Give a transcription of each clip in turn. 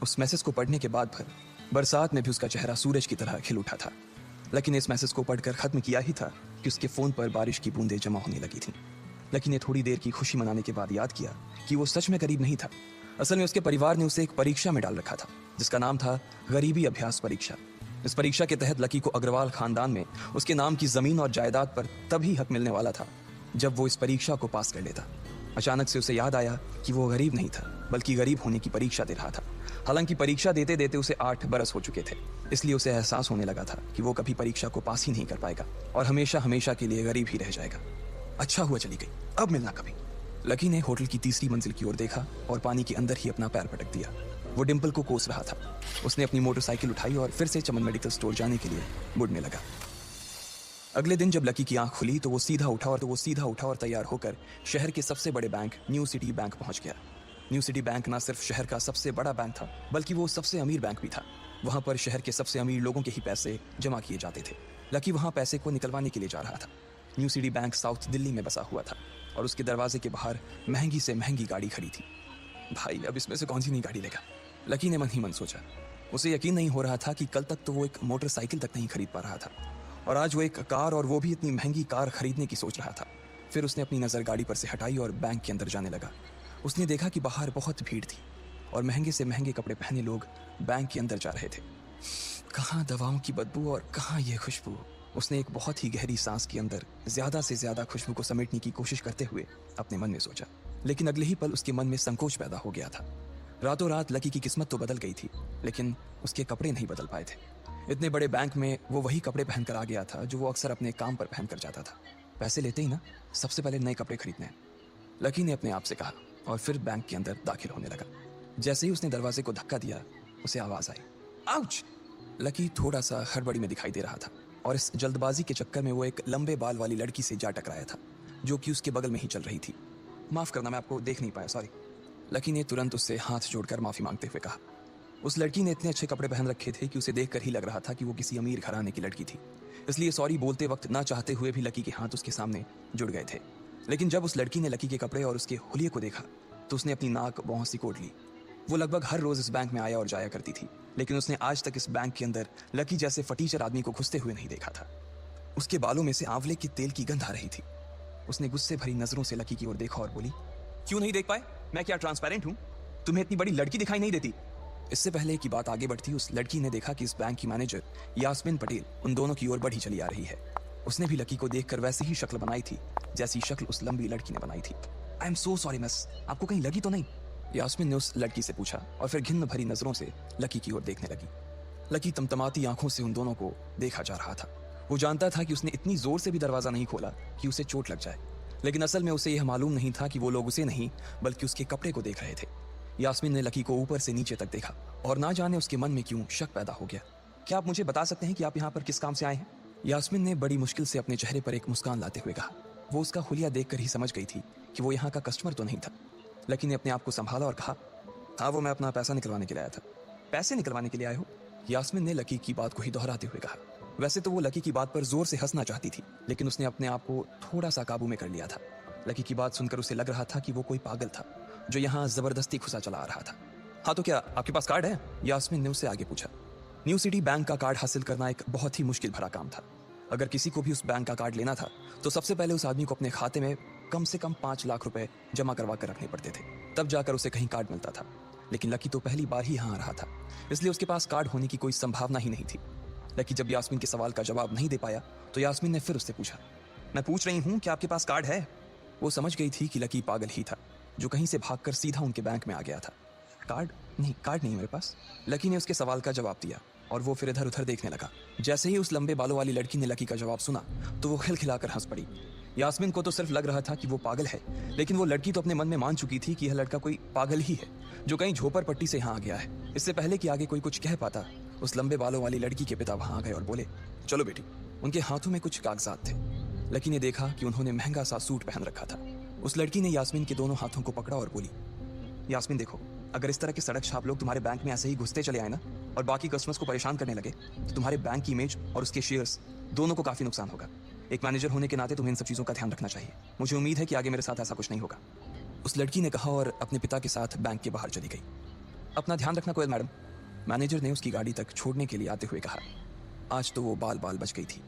उस मैसेज को पढ़ने के बाद भर बरसात में भी उसका चेहरा सूरज की तरह खिल उठा था। लकी ने इस मैसेज को पढ़कर खत्म किया ही था कि उसके फोन पर बारिश की बूंदें जमा होने लगी थीं। लकी ने थोड़ी देर की खुशी मनाने के बाद याद किया कि वो सच में गरीब नहीं था। असल में उसके परिवार ने उसे एक परीक्षा में डाल रखा था जिसका नाम था गरीबी अभ्यास परीक्षा। इस परीक्षा के तहत लकी को अग्रवाल खानदान में उसके नाम की जमीन और जायदाद पर तभी हक मिलने वाला था जब वो इस परीक्षा को पास कर लेता। अचानक से उसे याद आया कि वो गरीब नहीं था बल्कि गरीब होने की परीक्षा दे रहा था। हालांकि परीक्षा देते देते उसे 8 बरस हो चुके थे, इसलिए उसे एहसास होने लगा था कि वो कभी परीक्षा को पास ही नहीं कर पाएगा और हमेशा हमेशा के लिए गरीब ही रह जाएगा। अच्छा हुआ चली गई, अब मिलना कभी। लकी ने होटल की तीसरी मंजिल की ओर देखा और पानी के अंदर ही अपना पैर पटक दिया। वो डिंपल को कोस रहा था। उसने अपनी मोटरसाइकिल उठाई और फिर से चमन मेडिकल स्टोर जाने के लिए मुड़ने लगा। अगले दिन जब लकी की आंख खुली तो वो सीधा उठा और तैयार होकर शहर के सबसे बड़े बैंक न्यू सिटी बैंक पहुंच गया। न्यू सिटी बैंक न सिर्फ शहर का सबसे बड़ा बैंक था बल्कि वो सबसे अमीर बैंक भी था। वहां पर शहर के सबसे अमीर लोगों के ही पैसे जमा किए जाते थे। लकी वहां पैसे को निकलवाने के लिए जा रहा था। New city bank south Delhi में बसा हुआ था और उसके दरवाजे के बाहर महंगी से महंगी गाड़ी खड़ी थी। भाई, अब इसमें से कौन सी नई गाड़ी लेगा, लकी ने मन ही मन सोचा। उसे यकीन नहीं हो रहा था कि कल तक तो वो एक मोटरसाइकिल तक नहीं खरीद पा रहा था और आज वो एक कार, और वो भी इतनी महंगी कार खरीदने की सोच रहा था। फिर उसने अपनी नज़र गाड़ी पर से हटाई और बैंक के अंदर जाने लगा। उसने देखा कि बाहर बहुत भीड़ थी और महंगे से महंगे कपड़े पहने लोग बैंक के अंदर जा रहे थे। कहाँ दवाओं की बदबू और कहाँ ये खुशबू। उसने एक बहुत ही गहरी सांस के अंदर ज़्यादा से ज़्यादा खुशबू को समेटने की कोशिश करते हुए अपने मन में सोचा, लेकिन अगले ही पल उसके मन में संकोच पैदा हो गया था। रातों रात लकी की किस्मत तो बदल गई थी, लेकिन उसके कपड़े नहीं बदल पाए थे। इतने बड़े बैंक में वो वही कपड़े पहनकर आ गया था जो वो अक्सर अपने काम पर पहनकर जाता था। पैसे लेते ही ना सबसे पहले नए कपड़े खरीदने हैं, लकी ने अपने आप से कहा और फिर बैंक के अंदर दाखिल होने लगा। जैसे ही उसने दरवाजे को धक्का दिया, उसे आवाज आई, आउच! लकी थोड़ा सा हड़बड़ी में दिखाई दे रहा था और इस जल्दबाजी के चक्कर में वो एक लंबे बाल वाली लड़की से जा टकराया था जो कि उसके बगल में ही चल रही थी। माफ करना, मैं आपको देख नहीं पाया, सॉरी। लकी ने तुरंत उससे हाथ जोड़कर माफी मांगते हुए कहा। उस लड़की ने इतने अच्छे कपड़े पहन रखे थे कि उसे देखकर ही लग रहा था कि वो किसी अमीर घराने की लड़की थी, इसलिए सॉरी बोलते वक्त ना चाहते हुए भी लकी के हाथ उसके सामने जुड़ गए थे। लेकिन जब उस लड़की ने लकी के कपड़े और उसके हुलिये को देखा तो उसने अपनी नाक बाहों से कोट ली। वो लगभग हर रोज इस बैंक में आया और जाया करती थी, लेकिन उसने आज तक इस बैंक के अंदर लकी जैसे फटीचर आदमी को घुसते हुए नहीं देखा था। उसके बालों में से आंवले के तेल की गंध आ रही थी। उसने गुस्से भरी नजरों से लकी की ओर देखा और बोली, क्यों नहीं देख पाए? मैं क्या ट्रांसपेरेंट हूं? तुम्हें इतनी बड़ी लड़की दिखाई नहीं देती? इससे पहले कि बात आगे बढ़ती, उस लड़की ने देखा कि इस बैंक की मैनेजर यास्मीन पटेल उन दोनों की ओर बढ़ी चली आ रही है। उसने भी लकी को देखकर वैसी ही शक्ल बनाई थी जैसी शक्ल उस लंबी लड़की ने बनाई थी। I am so sorry miss, आपको कहीं लगी तो नहीं? यास्मीन ने उस लड़की से पूछा और फिर घिन्न भरी नजरों से लकी की ओर देखने लगी। लकी तमतमाती आंखों से उन दोनों को देखा जा रहा था। वो जानता था कि उसने इतनी जोर से भी दरवाजा नहीं खोला कि उसे चोट लग जाए, लेकिन असल में उसे यह मालूम नहीं था कि वो लोग उसे नहीं बल्कि उसके कपड़े को देख रहे थे। यास्मीन ने लकी को ऊपर से नीचे तक देखा और ना जाने उसके मन में क्यों शक पैदा हो गया। क्या आप मुझे बता सकते हैं कि आप यहाँ पर किस काम से आए हैं? यास्मीन ने बड़ी मुश्किल से अपने चेहरे पर एक मुस्कान लाते हुए कहा। वो उसका हुलिया देखकर ही समझ गई थी कि वो यहाँ का कस्टमर तो नहीं था। लकी ने अपने आप को संभाला और कहा, हाँ, वो मैं अपना पैसा निकलवाने के लिए आया था। पैसे निकलवाने के लिए आए हो? यास्मीन ने लकी की बात को ही दोहराते हुए कहा। वैसे तो वो लकी की बात पर जोर से हंसना चाहती थी, लेकिन उसने अपने आप को थोड़ा सा काबू में कर लिया था। लकी की बात सुनकर उसे लग रहा था कि वो कोई पागल था जो यहाँ जबरदस्ती घुसा चला आ रहा था। हाँ, तो क्या आपके पास कार्ड है? यास्मीन ने उससे आगे पूछा। न्यू सिटी बैंक का कार्ड हासिल करना एक बहुत ही मुश्किल भरा काम था। अगर किसी को भी उस बैंक का कार्ड लेना था तो सबसे पहले उस आदमी को अपने खाते में कम से कम 5 लाख रुपए जमा करवा कर रखने पड़ते थे, तब जाकर उसे कहीं कार्ड मिलता था। लेकिन लकी तो पहली बार ही यहाँ आ रहा था, इसलिए उसके पास कार्ड होने की कोई संभावना ही नहीं थी। लकी जब यास्मीन के सवाल का जवाब नहीं दे पाया तो यास्मीन ने फिर उससे पूछा, मैं पूछ रही हूँ कि आपके पास कार्ड है? वो समझ गई थी कि लकी पागल ही था जो कहीं से भागकर सीधा उनके बैंक में आ गया था। कार्ड नहीं मेरे पास। लकी ने उसके सवाल का जवाब दिया और वो फिर इधर उधर देखने लगा। जैसे ही उस लंबे बालों वाली लड़की ने लकी का जवाब सुना तो वो खिलखिलाकर हंस पड़ी। यास्मीन को तो सिर्फ लग रहा था कि वो पागल है, लेकिन वो लड़की तो अपने मन में मान चुकी थी कि यह लड़का कोई पागल ही है जो कहीं झोपड़ पट्टी से यहाँ आ गया है। इससे पहले कि आगे कोई कुछ कह पाता, उस लंबे बालों वाली लड़की के पिता वहां आ गए और बोले, चलो बेटी। उनके हाथों में कुछ कागजात थे। लकी ने देखा कि उन्होंने महंगा सा सूट पहन रखा था। उस लड़की ने यास्मीन के दोनों हाथों को पकड़ा और बोली, यास्मीन देखो, अगर इस तरह के सड़क छाप लोग तुम्हारे बैंक में ऐसे ही घुसते चले आए ना और बाकी कस्टमर्स को परेशान करने लगे तो तुम्हारे बैंक की इमेज और उसके शेयर्स दोनों को काफी नुकसान होगा। एक मैनेजर होने के नाते तुम्हें इन सब चीजों का ध्यान रखना चाहिए। मुझे उम्मीद है कि आगे मेरे साथ ऐसा कुछ नहीं होगा। उस लड़की ने कहा और अपने पिता के साथ बैंक के बाहर चली गई। अपना ध्यान रखना कोयल मैडम। मैनेजर ने उसकी गाड़ी तक छोड़ने के लिए आते हुए कहा। आज तो वो बाल बाल बच गई थी।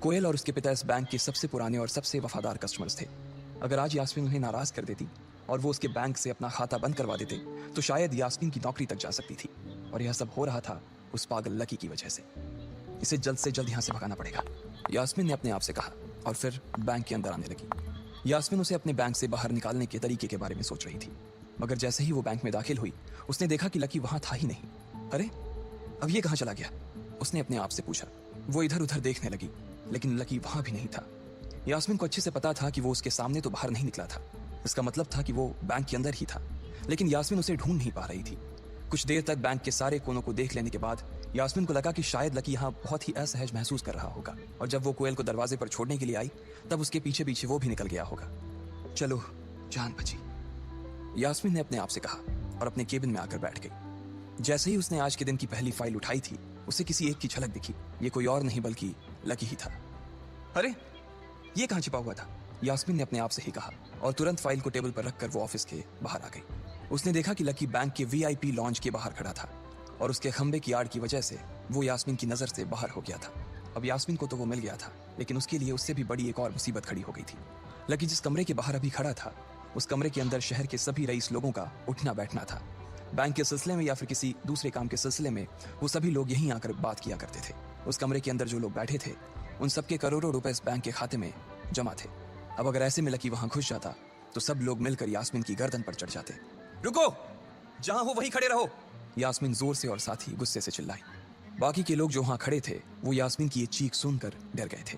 कोयल और उसके पिता इस बैंक के सबसे पुराने और सबसे वफादार कस्टमर्स थे। अगर आज यास्मीन उन्हें नाराज कर देती और वो उसके बैंक से अपना खाता बंद करवा देते तो शायद यास्मीन की नौकरी तक जा सकती थी। और यह सब हो रहा था उस पागल लकी की वजह से। इसे जल्द से जल्द यहाँ से भगाना पड़ेगा, यास्मीन ने अपने आप से कहा और फिर बैंक के अंदर आने लगी। यास्मीन उसे अपने बैंक से बाहर निकालने के तरीके के बारे में सोच रही थी, मगर जैसे ही वो बैंक में दाखिल हुई उसने देखा कि लकी वहां था ही नहीं। अरे अब ये कहाँ चला गया, उसने अपने आप से पूछा। वो इधर उधर देखने लगी लेकिन लकी वहां भी नहीं था। यास्मीन को अच्छे से पता था कि वो उसके सामने तो बाहर नहीं निकला था, इसका मतलब था कि वो बैंक के अंदर ही था, लेकिन यास्मीन उसे ढूंढ नहीं पा रही थी। कुछ देर तक बैंक के सारे कोनों को देख लेने के बाद यास्मीन को लगा कि शायद लकी यहाँ बहुत ही असहज महसूस कर रहा होगा, और जब वो कोयल को दरवाजे पर छोड़ने के लिए आई तब उसके पीछे पीछे वो भी निकल गया होगा। चलो जान बची, यास्मीन ने अपने आप से कहा और अपने केबिन में आकर बैठ गई। जैसे ही उसने आज के दिन की पहली फाइल उठाई थी उसे किसी एक की झलक दिखी। ये कोई और नहीं बल्कि लकी ही था। अरे ये कहाँ छिपा हुआ था, यास्मीन ने अपने आप से ही कहा और तुरंत फाइल को टेबल पर रखकर वो ऑफिस के बाहर आ गई। उसने देखा कि लकी बैंक के वीआईपी लॉन्च के बाहर खड़ा था और उसके खंबे की आड़ की वजह से वो यास्मीन की नजर से बाहर हो गया था। अब यास्मीन को तो वो मिल गया था, लेकिन उसके लिए उससे भी बड़ी एक और मुसीबत खड़ी हो गई थी। लकी जिस कमरे के बाहर अभी खड़ा था उस कमरे के अंदर शहर के सभी रईस लोगों का उठना बैठना था। बैंक के सिलसिले में या फिर किसी दूसरे काम के सिलसिले में वो सभी लोग यहीं आकर बात किया करते थे। उस कमरे के अंदर जो लोग बैठे थे उन सबके करोड़ों रुपए इस बैंक के खाते में जमा थे। अब अगर ऐसे में लकी वहां घुस जाता तो सब लोग मिलकर यास्मीन की गर्दन पर चढ़ जाते। रुको, जहां हो वहीं खड़े रहो, यास्मीन जोर से और साथ ही गुस्से से चिल्लाई। बाकी के लोग जो वहां खड़े थे वो यास्मीन की ये चीख सुनकर डर गए थे।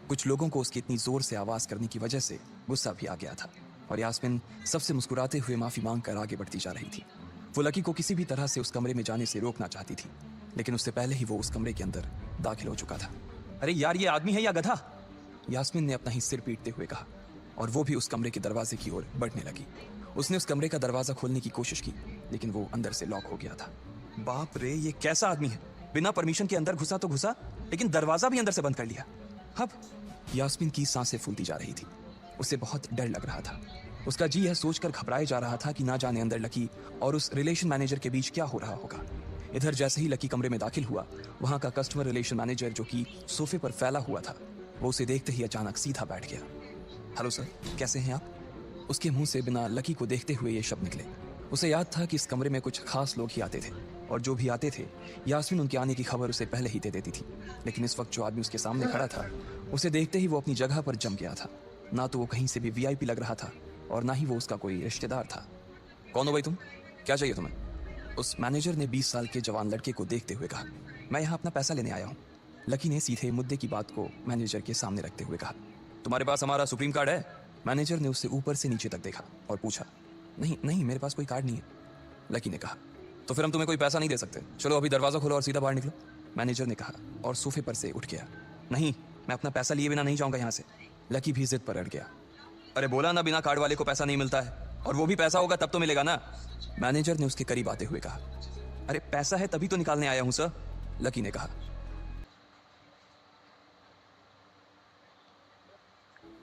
कुछ लोगों को उसकी इतनी जोर से आवाज करने की वजह से गुस्सा भी आ गया था और यास्मीन सबसे मुस्कुराते हुए माफी मांगकर आगे बढ़ती जा रही थी। वो लकी को किसी भी तरह से उस कमरे में जाने से रोकना चाहती थी, लेकिन उससे पहले ही वो उस कमरे के अंदर दाखिल हो चुका था। अरे यार, ये आदमी है या गधा, यास्मीन ने अपना ही सिर पीटते हुए कहा और वो भी उस कमरे के दरवाजे की ओर बढ़ने लगी। उसने उस कमरे का दरवाजा खोलने की कोशिश की लेकिन वो अंदर से लॉक हो गया था। बाप रे, ये कैसा आदमी है, बिना परमिशन के अंदर घुसा तो घुसा लेकिन दरवाजा भी अंदर से बंद कर लिया। अब यास्मीन की सांसें फूलती जा रही थी, उसे बहुत डर लग रहा था। उसका जी यह सोचकर घबराए जा रहा था कि ना जाने अंदर लकी और उस रिलेशन मैनेजर के बीच क्या हो रहा होगा। इधर जैसे ही लकी कमरे में दाखिल हुआ वहां का कस्टमर रिलेशन मैनेजर जो कि सोफे पर फैला हुआ था वो उसे देखते ही अचानक सीधा बैठ गया। हेलो सर, कैसे हैं आप? उसके मुंह से बिना लकी को देखते हुए ये शब्द निकले। उसे याद था कि इस कमरे में कुछ खास लोग ही आते थे और जो भी आते थे यास्मीन उनके आने की खबर उसे पहले ही दे देती थी, लेकिन इस वक्त जो आदमी उसके सामने खड़ा था उसे देखते ही वो अपनी जगह पर जम गया था। ना तो वो कहीं से भी वीआईपी लग रहा था और ना ही वो उसका कोई रिश्तेदार था। कौन हो भाई तुम, क्या चाहिए तुम्हें? उस मैनेजर ने 20 साल के जवान लड़के को देखते हुए कहा। मैं यहाँ अपना पैसा लेने आया हूँ, लकी ने सीधे मुद्दे की बात को मैनेजर के सामने रखते हुए कहा। तुम्हारे पास हमारा सुप्रीम कार्ड है? मैनेजर ने उससे ऊपर से नीचे तक देखा और पूछा। नहीं नहीं, मेरे पास कोई कार्ड नहीं है, लकी ने कहा। तो फिर हम तुम्हें कोई पैसा नहीं दे सकते, चलो अभी दरवाजा खोलो और सीधा बाहर निकलो, मैनेजर ने कहा और सोफे पर से उठ गया। नहीं, मैं अपना पैसा लिए बिना नहीं जाऊंगा यहाँ से, लकी भी जिद पर अड़ गया। अरे बोला ना, बिना कार्ड वाले को पैसा नहीं मिलता है, और वो भी पैसा होगा तब तो मिलेगा ना, मैनेजर ने उसके करीब आते हुए कहा। अरे पैसा है तभी तो निकालने आया हूं सर, लकी ने कहा।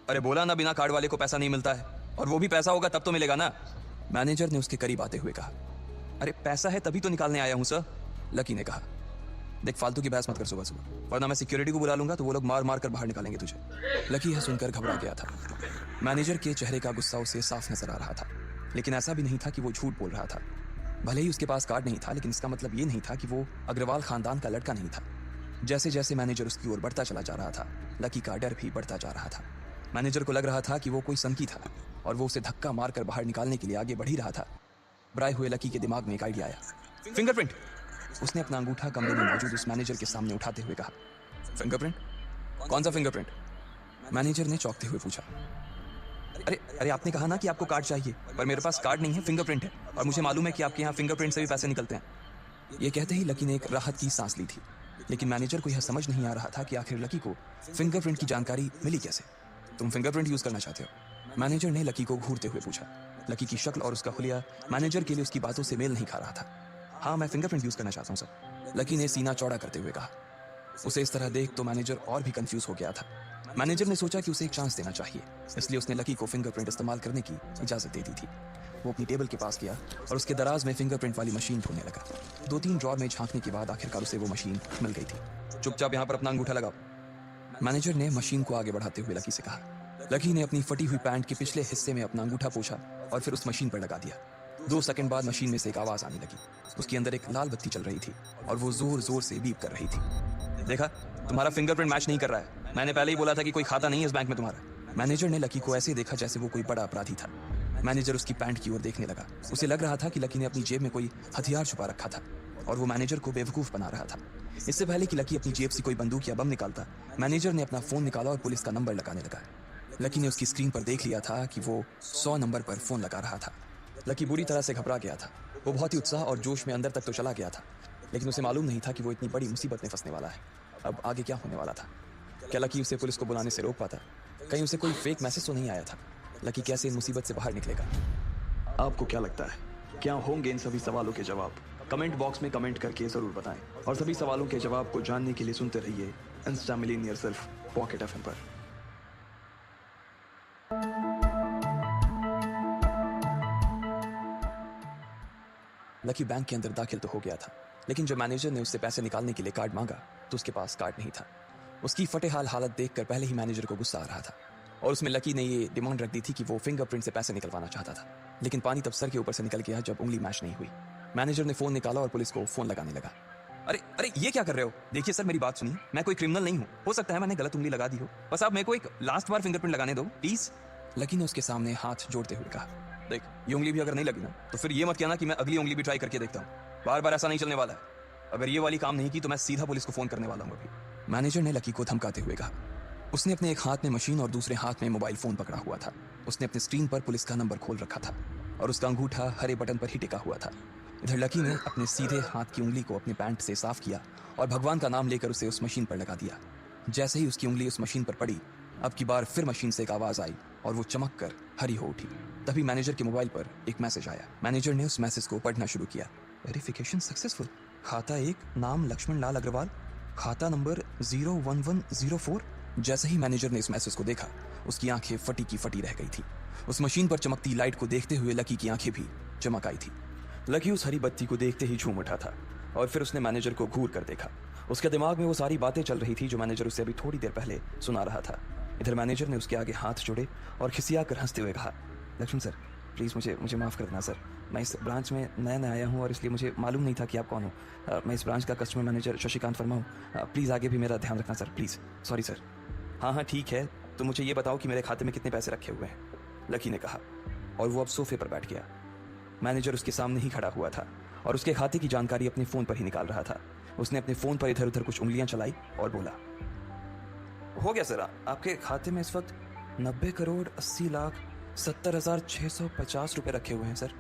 अरे बोला ना, बिना कार्ड वाले को पैसा नहीं मिलता है, और वो भी पैसा होगा तब तो मिलेगा ना, मैनेजर ने उसके करीब आते हुए कहा। अरे पैसा है तभी तो निकालने आया हूं सर, लकी ने कहा। देख, फालतू की बहस मत कर सुबह सुबह, वरना मैं सिक्योरिटी को बुला लूंगा तो वो लोग मार मार कर बाहर निकालेंगे तुझे। लकी यह सुनकर घबरा गया था। मैनेजर के चेहरे का गुस्सा उसे साफ नजर आ रहा था, लेकिन ऐसा भी नहीं था कि वो झूठ बोल रहा था। भले ही उसके पास कार्ड नहीं था, लेकिन इसका मतलब ये नहीं था कि वो अग्रवाल खानदान का लड़का नहीं था। जैसे जैसे मैनेजर उसकी ओर बढ़ता चला जा रहा था लकी का डर भी बढ़ता जा रहा था। मैनेजर को लग रहा था कि वो कोई संकी था और वो उसे धक्का मारकर बाहर निकालने के लिए आगे बढ़ ही रहा था। घबराए हुए लकी के दिमाग में एक आइडिया आया। फिंगरप्रिंट, उसने अपना अंगूठा कमरे में मौजूद उस मैनेजर के सामने उठाते हुए कहा। फिंगरप्रिंट? कौन सा फिंगरप्रिंट? मैनेजर ने चौंकते हुए पूछा। अरे अरे आपने कहा ना कि आपको कार्ड चाहिए, पर मेरे पास कार्ड नहीं है, फिंगरप्रिंट है, और मुझे मालूम है कि आपके यहाँ फिंगरप्रिंट से भी पैसे निकलते हैं। ये कहते ही लकी ने एक राहत की सांस ली थी, लेकिन मैनेजर को यह समझ नहीं आ रहा था कि आखिर लकी को फिंगरप्रिंट की जानकारी मिली कैसे। तुम फिंगरप्रिंट यूज करना चाहते हो? मैनेजर ने लकी को घूरते हुए पूछा। लकी की शक्ल और उसका हुलिया मैनेजर के लिए उसकी बातों से मेल नहीं खा रहा था। हाँ, मैं फिंगरप्रिंट यूज करना चाहता हूँ सर, लकी ने सीना चौड़ा करते हुए कहा। उसे इस तरह देख तो मैनेजर और भी कंफ्यूज हो गया था। मैनेजर ने सोचा कि उसे एक चांस देना चाहिए, इसलिए उसने लकी को फिंगरप्रिंट इस्तेमाल करने की इजाजत दे दी थी। वो अपनी टेबल के पास गया और उसके दराज में फिंगरप्रिंट वाली मशीन ढूंढने लगा। 2-3 ड्रॉर में झांकने के बाद आखिरकार उसे वो मशीन मिल गई थी। चुपचाप यहाँ पर अपना अंगूठा लगाओ, मैनेजर ने मशीन को आगे बढ़ाते हुए लकी से कहा। लकी ने अपनी फटी हुई पैंट के पिछले हिस्से में अपना अंगूठा पोंछा और फिर उस मशीन पर लगा दिया। 2 सेकंड बाद मशीन में से एक आवाज आने लगी। उसके अंदर एक लाल बत्ती चल रही थी और वो जोर जोर से बीप कर रही थी। देखा, तुम्हारा फिंगरप्रिंट मैच नहीं कर रहा है। मैंने पहले ही बोला था कि कोई खाता नहीं है इस बैंक में तुम्हारा। मैनेजर ने लकी को ऐसे देखा जैसे वो कोई बड़ा अपराधी था। मैनेजर उसकी पैंट की ओर देखने लगा। उसे लग रहा था कि लकी ने अपनी जेब में कोई हथियार छुपा रखा था और वो मैनेजर को बेवकूफ बना रहा था। इससे पहले कि लकी अपनी जेब से कोई बंदूक या बम निकालता, मैनेजर ने अपना फोन निकाला और पुलिस का नंबर लगाने लगा। लकी ने उसकी स्क्रीन पर देख लिया था कि वो 100 नंबर पर फोन लगा रहा था। लकी बुरी तरह से घबरा गया था। वो बहुत ही उत्साह और जोश में अंदर तक तो चला गया था, लेकिन उसे मालूम नहीं था कि वो इतनी बड़ी मुसीबत में फंसने वाला है। अब आगे क्या होने वाला था? क्या लकी उसे पुलिस को बुलाने से रोक पाता? कहीं उसे कोई फेक मैसेज तो नहीं आया था? लकी कैसे इन मुसीबत से बाहर निकलेगा? आपको क्या लगता है, क्या होंगे इन सभी सवालों के जवाब? कमेंट बॉक्स में कमेंट करके जरूर बताएं और सभी सवालों के जवाब को जानने के लिए सुनते रहिए इंस्टा मिलियनियर सिर्फ पॉकेट एफएम पर। लकी बैंक के अंदर दाखिल तो हो गया था, लेकिन जब मैनेजर ने उससे पैसे निकालने के लिए कार्ड मांगा तो उसके पास कार्ड नहीं था। उसकी फटेहाल हालत देखकर पहले ही मैनेजर को गुस्सा आ रहा था और उसमें लकी ने ये डिमांड रख दी थी कि वो फिंगरप्रिंट से पैसे निकलवाना चाहता था। लेकिन पानी तब सर के ऊपर से निकल गया जब उंगली मैच नहीं हुई। मैनेजर ने फोन निकाला और पुलिस को फोन लगाने लगा। अरे अरे, ये क्या कर रहे हो? देखिए सर, मेरी बात सुनिए, मैं कोई क्रिमिनल नहीं हूँ। हो सकता है मैंने गलत उंगली लगा दी हो, बस आप मेरे को एक लास्ट बार फिंगरप्रिंट लगाने दो प्लीज। लकी ने उसके सामने हाथ जोड़ते हुए कहा, देख, ये उंगली भी अगर नहीं लगी ना तो फिर ये मत कहना कि मैं अगली उंगली भी ट्राई करके देखता हूँ। बार बार ऐसा नहीं चलने वाला है। अगर ये वाली काम नहीं की तो मैं सीधा पुलिस को फोन करने वाला हूँ अभी। मैनेजर ने लकी को धमकाते हुए कहा। उसने अपने एक हाथ में मशीन और दूसरे हाथ में मोबाइल फोन पकड़ा हुआ था। उसने अपनी स्क्रीन पर पुलिस का नंबर खोल रखा था और उसका अंगूठा हरे बटन पर ही टिका हुआ था। इधर लकी ने अपने सीधे हाथ की उंगली को अपनी पैंट से साफ किया और भगवान का नाम लेकर उसे उस मशीन पर लगा दिया। जैसे ही उसकी उंगली उस मशीन पर पड़ी, अब की बार फिर मशीन से एक आवाज आई और वो चमक कर हरी हो उठी। तभी मैनेजर के मोबाइल पर एक मैसेज आया। मैनेजर ने उस मैसेज को पढ़ना शुरू किया। Verification successful. खाता 1, नाम लक्ष्मण लाल अग्रवाल, खाता नंबर 01104। जैसे ही मैनेजर ने इस मैसेज को देखा, उसकी आंखें फटी की फटी रह गई थी। उस मशीन पर चमकती लाइट को देखते हुए लकी की आंखें भी चमक आई थी। लकी उस हरी बत्ती को देखते ही झूम उठा था और फिर उसने मैनेजर को घूर कर देखा। उसके दिमाग में वो सारी बातें चल रही थी जो मैनेजर उसे अभी थोड़ी देर पहले सुना रहा था। इधर मैनेजर ने उसके आगे हाथ जोड़े और खिसिया कर हंसते हुए कहा, लक्ष्मण सर, प्लीज़ मुझे माफ़ कर देना सर। मैं इस ब्रांच में नया आया हूँ और इसलिए मुझे मालूम नहीं था कि आप कौन हो। मैं इस ब्रांच का कस्टमर मैनेजर शशिकांत वर्मा हूँ। प्लीज़ आगे भी मेरा ध्यान रखना सर, प्लीज़। Sorry sir. हाँ ठीक है, तो मुझे ये बताओ कि मेरे खाते में कितने पैसे रखे हुए हैं, लकी ने कहा और वो अब सोफे पर बैठ गया। मैनेजर उसके सामने ही खड़ा हुआ था और उसके खाते की जानकारी अपने फ़ोन पर ही निकाल रहा था। उसने अपने फ़ोन पर इधर उधर कुछ उंगलियां चलाई और बोला, हो गया सर, आपके खाते में इस वक्त 90,80,70,650 रुपए रखे हुए हैं सर।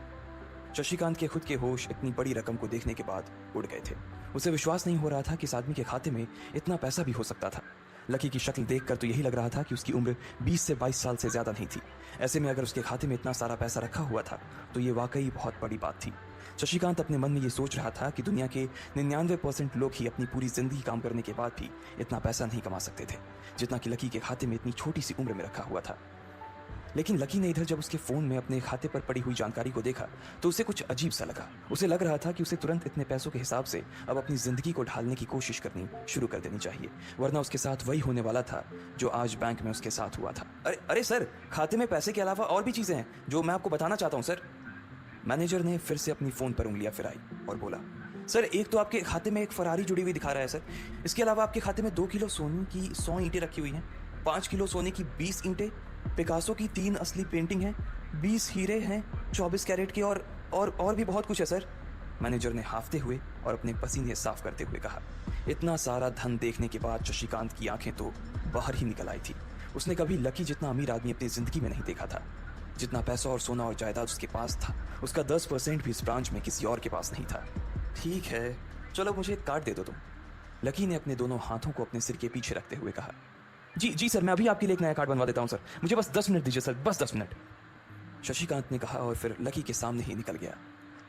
शशिकांत के खुद के होश इतनी बड़ी रकम को देखने के बाद उड़ गए थे। उसे विश्वास नहीं हो रहा था कि इस आदमी के खाते में इतना पैसा भी हो सकता था। लकी की शक्ल देखकर तो यही लग रहा था कि उसकी उम्र 20 से 22 साल से ज्यादा नहीं थी। ऐसे में अगर उसके खाते में इतना सारा पैसा रखा हुआ था तो ये वाकई बहुत बड़ी बात थी। शशिकांत अपने मन में ये सोच रहा था कि दुनिया के 99% लोग ही अपनी पूरी जिंदगी काम करने के बाद भी इतना पैसा नहीं कमा सकते थे जितना कि लकी के खाते में इतनी छोटी सी उम्र में रखा हुआ था। लेकिन लकी ने इधर जब उसके फोन में अपने खाते पर पड़ी हुई जानकारी को देखा तो उसे कुछ अजीब सा लगा। उसे लग रहा था कि उसे तुरंत इतने पैसों के हिसाब से अब अपनी जिंदगी को ढालने की कोशिश करनी शुरू कर देनी चाहिए, वरना उसके साथ वही होने वाला था जो आज बैंक में उसके साथ हुआ था। अरे सर, खाते में पैसे के अलावा और भी चीजें हैं जो मैं आपको बताना चाहता हूँ सर। मैनेजर ने फिर से अपनी फोन पर उंगलियां फिराई और बोला, सर एक तो आपके खाते में एक फरारी जुड़ी हुई दिखा रहा है सर। इसके अलावा आपके खाते में 2 किलो सोने की 100 ईंटें रखी हुई हैं, 5 किलो सोने की 20 ईंटें, पिकासो की 3 असली पेंटिंग हैं, 20 हीरे हैं 24 कैरेट के और भी बहुत कुछ है सर। मैनेजर ने हाफते हुए और अपने पसीने साफ करते हुए कहा। इतना सारा धन देखने के बाद शशिकांत की आंखें तो बाहर ही निकल आई थी। उसने कभी लकी जितना अमीर आदमी अपनी जिंदगी में नहीं देखा था। जितना पैसा और सोना और जायदाद उसके पास था, उसका 10% भी इस ब्रांच में किसी और के पास नहीं था। ठीक है, चलो मुझे एक कार्ड दे दो तुम, लकी ने अपने दोनों हाथों को अपने सिर के पीछे रखते हुए कहा। जी सर, मैं अभी आपके लिए एक नया कार्ड बनवा देता हूं सर, मुझे बस 10 मिनट दीजिए सर, बस 10 मिनट, शशिकांत ने कहा और फिर लकी के सामने ही निकल गया।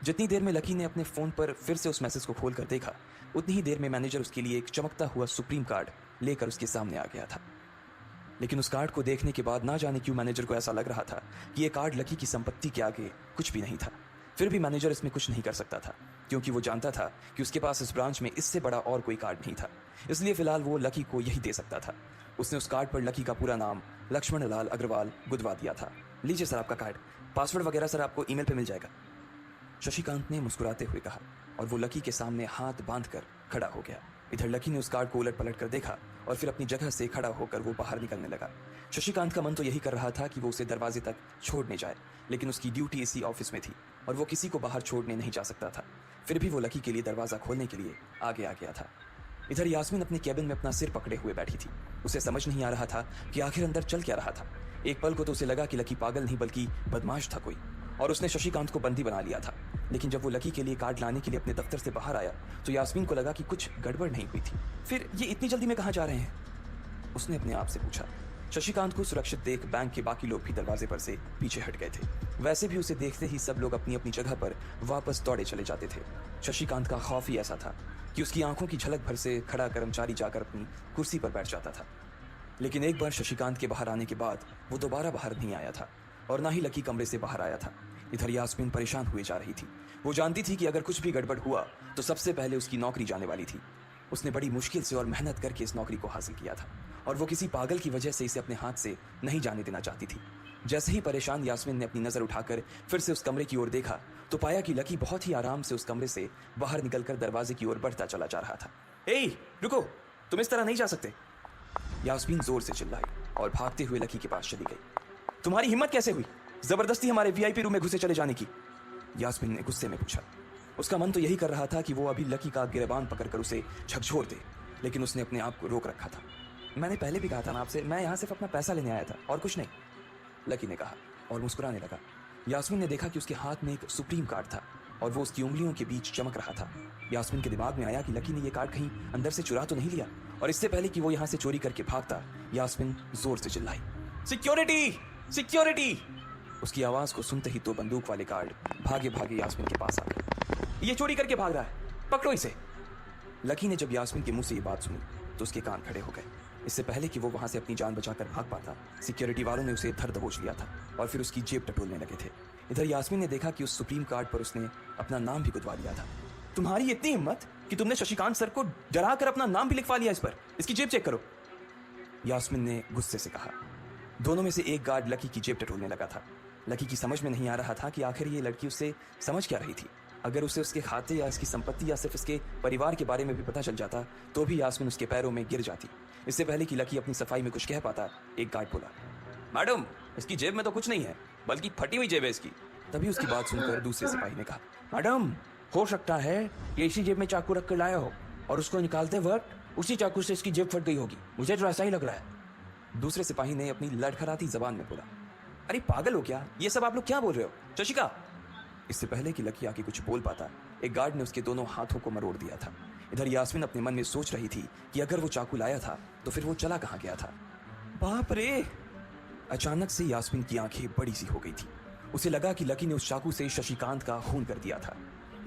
जितनी देर में लकी ने अपने फोन पर फिर से उस मैसेज को खोलकर देखा, उतनी ही देर में मैनेजर उसके लिए एक चमकता हुआ सुप्रीम कार्ड लेकर उसके सामने आ गया था। लेकिन उस कार्ड को देखने के बाद ना जाने क्यों मैनेजर को ऐसा लग रहा था कि ये कार्ड लकी की संपत्ति के आगे कुछ भी नहीं था। फिर भी मैनेजर इसमें कुछ नहीं कर सकता था, क्योंकि वो जानता था कि उसके पास इस ब्रांच में इससे बड़ा और कोई कार्ड नहीं था। इसलिए फिलहाल वो लकी को यही दे सकता था। उसने उस कार्ड पर लकी का पूरा नाम लक्ष्मण लाल अग्रवाल गुदवा दिया था। लीजिए सर आपका कार्ड, पासवर्ड वगैरह सर आपको ईमेल पे मिल जाएगा, शशिकांत ने मुस्कुराते हुए कहा, और वो लकी के सामने हाथ बांधकर खड़ा हो गया। इधर लकी ने उस कार्ड को उलट पलट कर देखा और फिर अपनी जगह से खड़ा होकर वो बाहर निकलने लगा। शशिकांत का मन तो यही कर रहा था कि वो उसे दरवाजे तक छोड़ने जाए, लेकिन उसकी ड्यूटी इसी ऑफिस में थी और वो किसी को बाहर छोड़ने नहीं जा सकता था। फिर भी वो लकी के लिए दरवाजा खोलने के लिए आगे आ गया था। इधर यास्मीन अपने केबिन में अपना सिर पकड़े हुए बैठी थी। उसे समझ नहीं आ रहा था कि आखिर अंदर चल क्या रहा था। एक पल को तो उसे लगा कि लकी पागल नहीं बल्कि बदमाश था कोई, और उसने शशिकांत को बंदी बना लिया था। लेकिन जब वो लकी के लिए कार्ड लाने के लिए अपने दफ्तर से बाहर आया तो यास्मीन को लगा कि कुछ गड़बड़ नहीं हुई थी। फिर ये इतनी जल्दी में कहाँ जा रहे हैं, उसने अपने आप से पूछा। शशिकांत को सुरक्षित देख बैंक के बाकी लोग भी दरवाजे पर से पीछे हट गए थे। वैसे भी उसे देखते ही सब लोग अपनी अपनी जगह पर वापस दौड़े चले जाते थे। शशिकांत का खौफ ही ऐसा था कि उसकी आंखों की झलक भर से खड़ा कर्मचारी जाकर अपनी कुर्सी पर बैठ जाता था। लेकिन एक बार शशिकांत के बाहर आने के बाद वो दोबारा बाहर नहीं आया था और ना ही लकी कमरे से बाहर आया था। इधर यास्मीन परेशान हुए जा रही थी। वो जानती थी कि अगर कुछ भी गड़बड़ हुआ तो सबसे पहले उसकी नौकरी जाने वाली थी। उसने बड़ी मुश्किल से और मेहनत करके इस नौकरी को हासिल किया था और वो किसी पागल की वजह से इसे अपने हाथ से नहीं जाने देना चाहती थी। जैसे ही परेशान यास्मीन ने अपनी नजर उठाकर फिर से उस कमरे की ओर देखा तो पाया कि लकी बहुत ही आराम से उस कमरे से बाहर निकलकर दरवाजे की ओर बढ़ता चला जा रहा था। ए रुको, तुम इस तरह नहीं जा सकते, यास्मीन जोर से चिल्लाई और भागते हुए लकी के पास चली गई। तुम्हारी हिम्मत कैसे हुई जबरदस्ती हमारे वीआईपी रूम में घुसे चले जाने की, यास्मीन ने गुस्से में पूछा। उसका मन तो यही कर रहा था कि वो अभी लकी का गिरबान पकड़कर उसे झकझोर दे, लेकिन उसने अपने आप को रोक रखा था। मैंने पहले भी कहा था ना आपसे, मैं यहाँ सिर्फ अपना पैसा लेने आया था और कुछ नहीं, लकी ने कहा और मुस्कुराने लगा। यास्मीन ने देखा कि उसके हाथ में एक सुप्रीम कार्ड था और वो उसकी उंगलियों के बीच चमक रहा था। यास्मीन के दिमाग में आया कि लकी ने ये कार्ड कहीं अंदर से चुरा तो नहीं लिया, और इससे पहले कि वो यहाँ से चोरी करके भागता यास्मीन जोर से चिल्लाई, सिक्योरिटी सिक्योरिटी। उसकी आवाज को सुनते ही तो बंदूक वाले गार्ड भागे भागे यास्मीन के पास आ गए। ये चोरी करके भाग रहा है, पकड़ो इसे। लकी ने जब यास्मीन के मुंह से ये बात सुनी तो उसके कान खड़े हो गए। इससे पहले कि वो वहां से अपनी जान बचाकर भाग पाता, सिक्योरिटी वालों ने उसे धर दबोच लिया था और फिर उसकी जेब टटोलने लगे थे। इधर यास्मीन ने देखा कि उस सुप्रीम कार्ड पर उसने अपना नाम भी गुदवा लिया था। तुम्हारी इतनी हिम्मत कि तुमने शशिकांत सर को डरा कर अपना नाम भी लिखवा लिया इस पर, इसकी जेब चेक करो, यास्मीन ने गुस्से से कहा। दोनों में से एक गार्ड लकी की जेब टटोलने लगा था। लकी की समझ में नहीं आ रहा था कि आखिर ये लड़की उससे समझ क्या रही थी। अगर उसे उसके खाते या इसकी संपत्ति या सिर्फ इसके परिवार के बारे में भी पता चल जाता तो भी यास्मीन उसके पैरों में गिर जाती। इससे पहले कि लकी अपनी सफाई में कुछ कह पाता, एक गार्ड बोला, मैडम इसकी जेब में तो कुछ नहीं है, बल्कि फटी हुई जेब है इसकी। तभी उसकी बात सुनकर दूसरे सिपाही ने कहा, मैडम हो सकता है ये इसी जेब में चाकू रख कर लाया हो और उसको निकालते वक्त उसी चाकू से इसकी जेब फट गई होगी, मुझे तो ऐसा ही लग रहा है। दूसरे सिपाही ने अपनी लड़खड़ाती जबान में बोला, अरे पागल हो क्या, ये सब आप लोग क्या बोल रहे हो, शशिका। इससे पहले कि लकी आके कुछ बोल पाता, एक गार्ड ने उसके दोनों हाथों को मरोड़ दिया था। इधर यास्मीन अपने मन में सोच रही थी कि अगर वो चाकू लाया था तो फिर वो चला कहाँ गया था। बाप रे! अचानक से यास्मीन की आंखें बड़ी सी हो गई थी। उसे लगा कि लकी ने उस चाकू से शशिकांत का खून कर दिया था।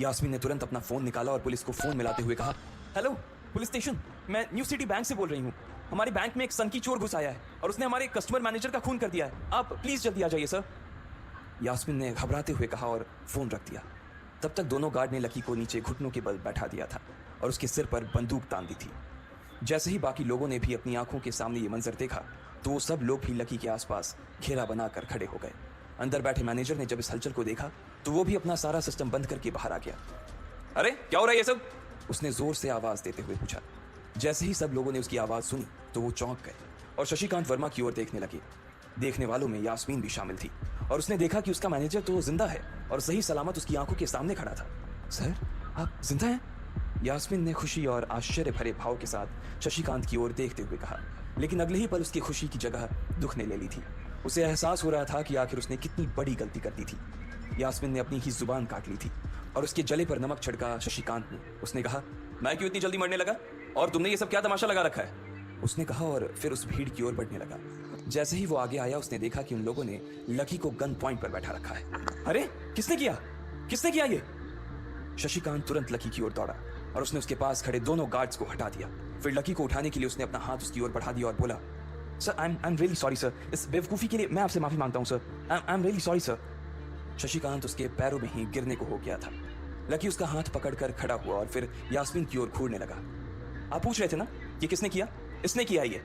यास्मीन ने तुरंत अपना फोन निकाला और पुलिस को फोन मिलाते हुए कहा, हेलो पुलिस स्टेशन, मैं न्यू सिटी बैंक से बोल रही हूँ। हमारे बैंक में एक सनकी चोर घुस आया है और उसने हमारे कस्टमर मैनेजर का खून कर दिया है, आप प्लीज जल्दी आ जाइए सर। यास्मीन ने घबराते हुए कहा और फोन रख दिया। तब तक दोनों गार्ड ने लकी को नीचे घुटनों के बल बैठा दिया था और उसके सिर पर बंदूक तान दी थी। जैसे ही बाकी लोगों ने भी अपनी आंखों के सामने ये मंजर देखा तो वो सब लोग भी लकी के आसपास घेरा बनाकर खड़े हो गए। अंदर बैठे मैनेजर ने जब इस हलचल को देखा तो वो भी अपना सारा सिस्टम बंद करके बाहर आ गया। अरे क्या हो रहा है ये सब, उसने जोर से आवाज देते हुए पूछा। जैसे ही सब लोगों ने उसकी आवाज सुनी तो वो चौंक गए और शशिकांत वर्मा की ओर देखने लगे। देखने वालों में यास्मीन भी शामिल थी और उसने देखा कि उसका मैनेजर तो जिंदा है और सही सलामत उसकी आंखों के सामने खड़ा था। सर आप जिंदा हैं? यास्मीन ने खुशी और आश्चर्य भरे भाव के साथ शशिकांत की ओर देखते हुए कहा, लेकिन अगले ही पल उसकी खुशी की जगह दुख ने ले ली थी। उसे एहसास हो रहा था कि आखिर उसने कितनी बड़ी गलती कर दी थी। यास्मीन ने अपनी ही जुबान काट ली थी और उसके जले पर नमक छिड़का शशिकांत ने। उसने कहा, मैं क्यों इतनी जल्दी मरने लगा और तुमने ये सब क्या तमाशा लगा रखा है, उसने कहा और फिर उस भीड़ की ओर बढ़ने लगा। जैसे ही वो आगे आया उसने देखा कि उन लोगों ने लकी को गन पॉइंट पर बैठा रखा है। अरे किसने किया ये? शशिकांत तुरंत लकी की ओर दौड़ा और उसने उसके पास खड़े दोनों गार्ड्स को हटा दिया। फिर लकी को उठाने के लिए उसने अपना हाथ उसकी ओर बढ़ा दिया और बोला, sir I am really sorry sir, इस बेवकूफ़ी के लिए मैं आपसे माफ़ी मांगता हूँ sir. I am really sorry sir. Shashikant उसके पैरों में ही गिरने को हो गया था। लकी उसका हाथ पकड़कर खड़ा हुआ और फिर यास्मीन की ओर घूरने लगा। आप पूछ रहे थे ना ये किसने किया? इसने किया है ये।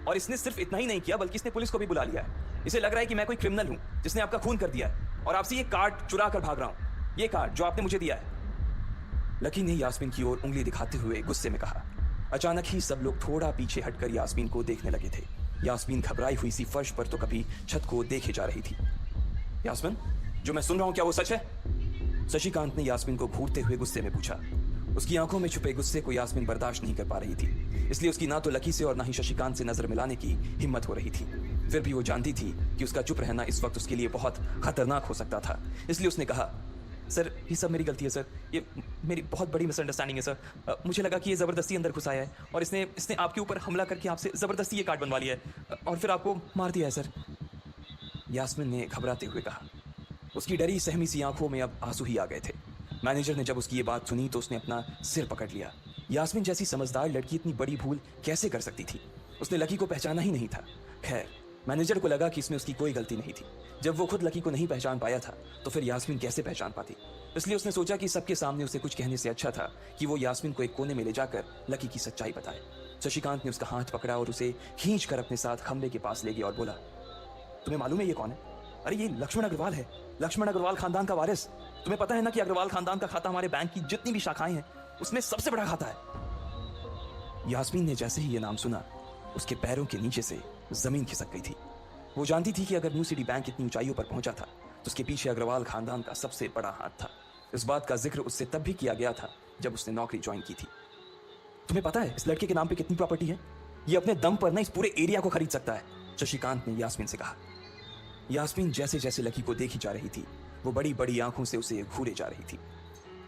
और इसने सिर्फ इतना ही नहीं किया बल्कि इसने पुलिस को भी बुला लिया है। इसे लग रहा है कि मैं कोई क्रिमिनल हूं जिसने आपका खून कर दिया है और आपसे ये कार्ड चुरा कर भाग रहा हूं, ये कार्ड जो आपने मुझे दिया है। लकी ने यास्मीन की ओर उंगली दिखाते हुए गुस्से में कहा। अचानक ही सब लोग थोड़ा पीछे हटकर यास्मीन को देखने लगे थे। यास्मीन घबराई हुई सी फर्श पर तो कभी छत को देखे जा रही थी। यास्मीन, जो मैं सुन रहा हूं क्या वो सच है? शशिकांत ने यास्मीन को घूरते हुए गुस्से में पूछा। उसकी आंखों में छुपे गुस्से को यास्मीन बर्दाश्त नहीं कर पा रही थी, इसलिए उसकी ना तो लकी से और ना ही शशिकांत से नजर मिलाने की हिम्मत हो रही थी। फिर भी वो जानती थी कि उसका चुप रहना इस वक्त उसके लिए बहुत खतरनाक हो सकता था, इसलिए उसने कहा, सर ये सब मेरी गलती है सर, ये मेरी बहुत बड़ी मिसअंडरस्टैंडिंग है सर। मुझे लगा कि ये ज़बरदस्ती अंदर घुस आया है और इसने आपके ऊपर हमला करके आपसे ज़बरदस्ती ये कार्ड बनवा लिया है और फिर आपको मार दिया है सर। यास्मीन ने घबराते हुए कहा। उसकी डरी सहमी सी आंखों में अब आंसू ही आ गए थे। मैनेजर ने जब उसकी ये बात सुनी तो उसने अपना सिर पकड़ लिया। यास्मीन जैसी समझदार लड़की इतनी बड़ी भूल कैसे कर सकती थी? उसने लकी को पहचाना ही नहीं था। खैर, मैनेजर को लगा कि इसमें उसकी कोई गलती नहीं थी। जब वो खुद लकी को नहीं पहचान पाया था तो फिर यास्मीन कैसे पहचान पाती? इसलिए उसने सोचा कि सबके सामने उसे कुछ कहने से अच्छा था कि वो यास्मीन को एक कोने में ले जाकर लकी की सच्चाई बताए। शशिकांत ने उसका हाथ पकड़ा और उसे खींच कर अपने साथ खंबे के पास ले गया और बोला, तुम्हें मालूम है ये कौन है? अरे ये लक्ष्मण अग्रवाल है, लक्ष्मण अग्रवाल खानदान का वारिस। तुम्हें पता है ना कि अग्रवाल खानदान का खाता हमारे बैंक की जितनी भी शाखाएं हैं उसमें सबसे बड़ा खाता है। यास्मीन ने जैसे ही ये नाम सुना उसके पैरों के नीचे से जमीन खिसक गई थी। वो जानती थी कि अगर न्यू सिटी बैंक इतनी ऊंचाइयों पर पहुंचा था तो उसके पीछे अग्रवाल खानदान का सबसे बड़ा हाथ था। इस बात का जिक्र उससे तब भी किया गया था जब उसने नौकरी ज्वाइन की थी। तुम्हें पता है इस लड़के के नाम पे कितनी प्रॉपर्टी है? ये अपने दम पर ना इस पूरे एरिया को खरीद सकता है, शशिकांत ने यास्मीन से कहा। यास्मीन जैसे जैसे लकी को देखी जा रही थी वो बड़ी बड़ी आंखों से उसे घूरे जा रही थी।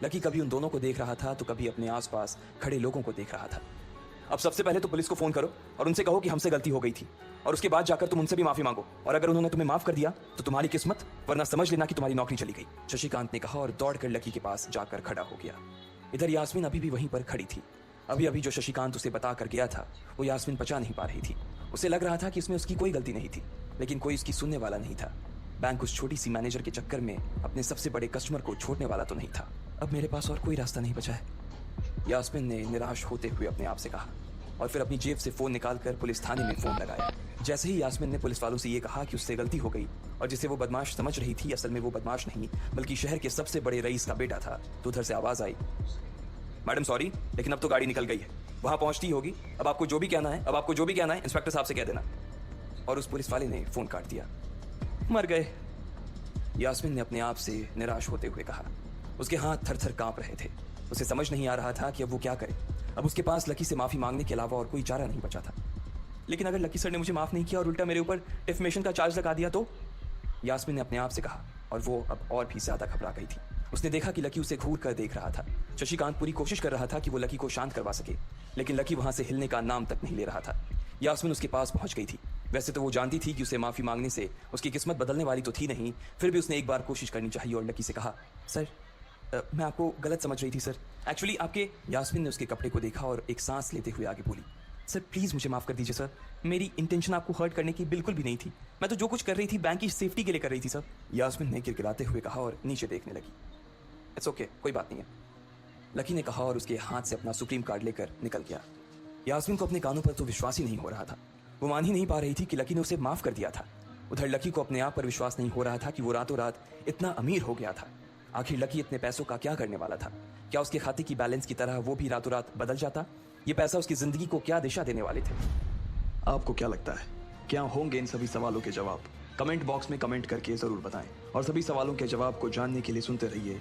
लकी कभी उन दोनों को देख रहा था तो कभी अपने आसपास खड़े लोगों को देख रहा था। अब सबसे पहले तो पुलिस को फोन करो और उनसे कहो कि हमसे गलती हो गई थी, और उसके बाद जाकर तुम उनसे भी माफी मांगो, और अगर उन्होंने तुम्हें माफ कर दिया तो तुम्हारी किस्मत, वरना समझ लेना कि तुम्हारी नौकरी चली गई, शशिकांत ने कहा और दौड़कर लकी के पास जाकर खड़ा हो गया। इधर यास्मीन अभी भी वहीं पर खड़ी थी। अभी अभी जो शशिकांत उसे बता कर गया था वो यास्मीन पचा नहीं पा रही थी। उसे लग रहा था कि इसमें उसकी कोई गलती नहीं थी, लेकिन कोई उसकी सुनने वाला नहीं था। बैंक उस छोटी सी मैनेजर के चक्कर में अपने सबसे बड़े कस्टमर को छोड़ने वाला तो नहीं था। अब मेरे पास और कोई रास्ता नहीं बचा है, यास्मीन ने निराश होते हुए अपने आप से कहा, और फिर अपनी जेब से फोन निकालकर पुलिस थाने में फोन लगाया। जैसे ही यास्मीन ने पुलिस वालों से ये कहा कि उससे गलती हो गई और जिसे वो बदमाश समझ रही थी असल में वो बदमाश नहीं बल्कि शहर के सबसे बड़े रईस का बेटा था, तो उधर से आवाज आई, मैडम सॉरी लेकिन अब तो गाड़ी निकल गई है, वहां पहुंचती होगी, अब आपको जो भी कहना है इंस्पेक्टर साहब से कह देना। और उस पुलिस वाले ने फोन काट दिया। मर गए, यास्मीन ने अपने आप से निराश होते हुए कहा। उसके हाथ थर थर कांप रहे थे। उसे समझ नहीं आ रहा था कि अब वो क्या करे। अब उसके पास लकी से माफी मांगने के अलावा और कोई चारा नहीं बचा था। लेकिन अगर लकी सर ने मुझे माफ नहीं किया और उल्टा मेरे ऊपर डिफेमेशन का चार्ज लगा दिया तो, यास्मीन ने अपने आप से कहा, और वो अब और भी ज्यादा घबरा गई थी। उसने देखा कि लकी उसे घूर कर देख रहा था। शशिकांत पूरी कोशिश कर रहा था कि वो लकी को शांत करवा सके, लेकिन लकी वहां से हिलने का नाम तक नहीं ले रहा था। यास्मीन उसके पास पहुंच गई थी। वैसे तो वो जानती थी कि उसे माफी मांगने से उसकी किस्मत बदलने वाली तो थी नहीं, फिर भी उसने एक बार कोशिश करनी चाहिए और लकी से कहा, सर मैं आपको गलत समझ रही थी सर, एक्चुअली आपके। यास्मीन ने उसके कपड़े को देखा और एक सांस लेते हुए आगे बोली, सर प्लीज़ मुझे माफ़ कर दीजिए सर, मेरी इंटेंशन आपको हर्ट करने की बिल्कुल भी नहीं थी, मैं तो जो कुछ कर रही थी बैंक की सेफ्टी के लिए कर रही थी सर, यास्मीन ने गिड़गिड़ाते हुए कहा और नीचे देखने लगी। इट्स ओके, कोई बात नहीं है, लकी ने कहा और उसके हाथ से अपना सुप्रीम कार्ड लेकर निकल गया। यास्मीन को अपने कानों पर तो विश्वास ही नहीं हो रहा था। वो मान ही नहीं पा रही थी कि लकी ने उसे माफ़ कर दिया था। उधर लकी को अपने आप पर विश्वास नहीं हो रहा था कि वो रातों रात इतना अमीर हो गया था। आखिर लकी इतने पैसों का क्या करने वाला था? क्या उसके खाते की बैलेंस की तरह वो भी रातों रात बदल जाता? ये पैसा उसकी जिंदगी को क्या दिशा देने वाले थे? आपको क्या लगता है, क्या होंगे इन सभी सवालों के जवाब? कमेंट बॉक्स में कमेंट करके जरूर बताएं, और सभी सवालों के जवाब को जानने के लिए सुनते रहिए